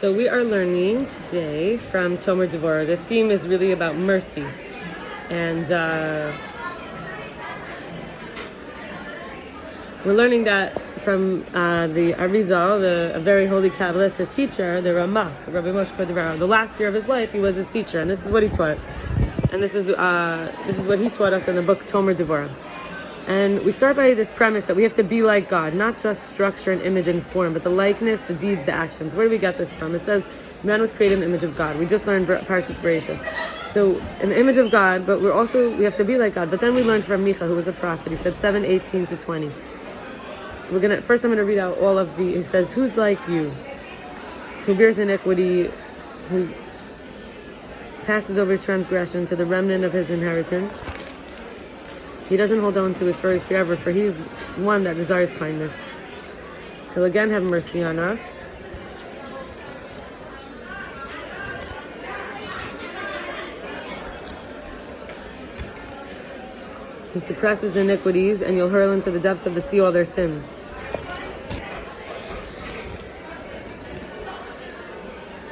So we are learning today from Tomer Devorah. The theme is really about mercy. And we're learning that from the Arizal, a very holy Kabbalist, his teacher, the Ramak, Rabbi Moshe cordovero. The last year of his life, he was his teacher, and this is what he taught. And this is what he taught us in the book Tomer Devorah. And we start by this premise that we have to be like God, not just structure and image and form, but the likeness, the deeds, the actions. Where do we get this from? It says man was created in the image of God. We just learned Parshas Berachot. So in the image of God, but we have to be like God. But then we learned from Micha, who was a prophet. He said 7:18-20. First I'm gonna read out all of the. He says, "Who's like you, who bears iniquity, who passes over transgression to the remnant of his inheritance? He doesn't hold on to his furry forever, for he is one that desires kindness. He'll again have mercy on us. He suppresses iniquities, and you'll hurl into the depths of the sea all their sins.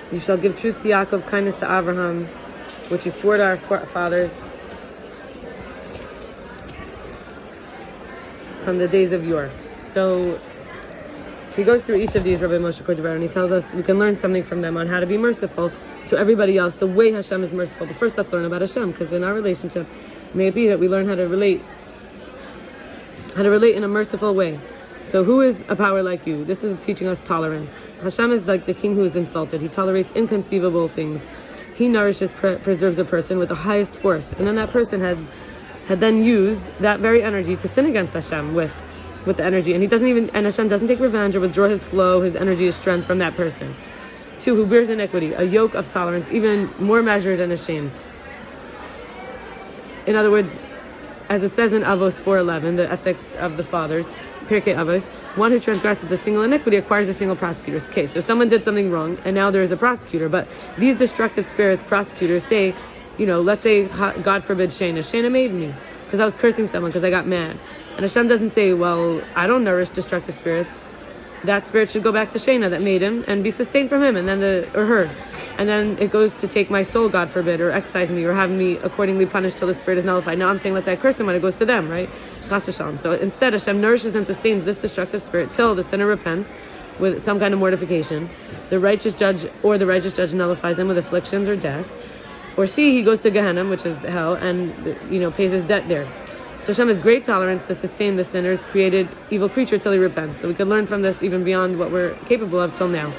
You shall give truth to Yaakov, kindness to Abraham, which you swore to our fathers from the days of yore." So he goes through each of these, Rabbi Moshe cordovero, and he tells us we can learn something from them on how to be merciful to everybody else, the way Hashem is merciful. But first let's learn about Hashem, because in our relationship, may it be that we learn how to relate in a merciful way. So who is a power like you? This is teaching us tolerance. Hashem is like the king who is insulted. He tolerates inconceivable things. He nourishes, preserves a person with the highest force, and then that person had then used that very energy to sin against Hashem with the energy, and Hashem doesn't take revenge or withdraw his flow, his energy, his strength from that person. 2, who bears iniquity, a yoke of tolerance, even more measured and ashamed. In other words, as it says in Avos 4:11, the ethics of the fathers, pirkei avos, one who transgresses a single iniquity acquires a single prosecutor's case. So someone did something wrong, and now there is a prosecutor. But these destructive spirits, prosecutors, say, let's say, God forbid, Shana made me because I was cursing someone because I got mad. And Hashem doesn't say, well, I don't nourish destructive spirits. That spirit should go back to Shana that made him and be sustained from him or her. And then it goes to take my soul, God forbid, or excise me, or have me accordingly punished till the spirit is nullified. Now I'm saying, let's say I curse someone, it goes to them, right? Chas v'shalom. So instead, Hashem nourishes and sustains this destructive spirit till the sinner repents with some kind of mortification. The righteous judge nullifies him with afflictions or death. Or C, he goes to Gehenna, which is hell, and pays his debt there. So Hashem has great tolerance to sustain the sinner's created evil creature till he repents. So we can learn from this even beyond what we're capable of till now.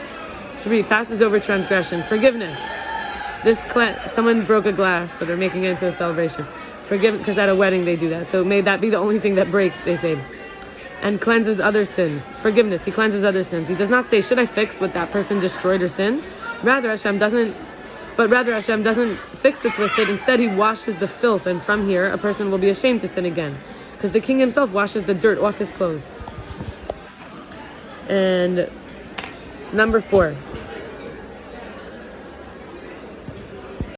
3, passes over transgression. Forgiveness. Someone broke a glass, so they're making it into a celebration. Because at a wedding they do that. So may that be the only thing that breaks, they say. And cleanses other sins. Forgiveness. He cleanses other sins. He does not say, should I fix what that person destroyed or sinned? Rather, Hashem doesn't fix the twisted. Instead, he washes the filth, and from here, a person will be ashamed to sin again, because the king himself washes the dirt off his clothes. And number 4.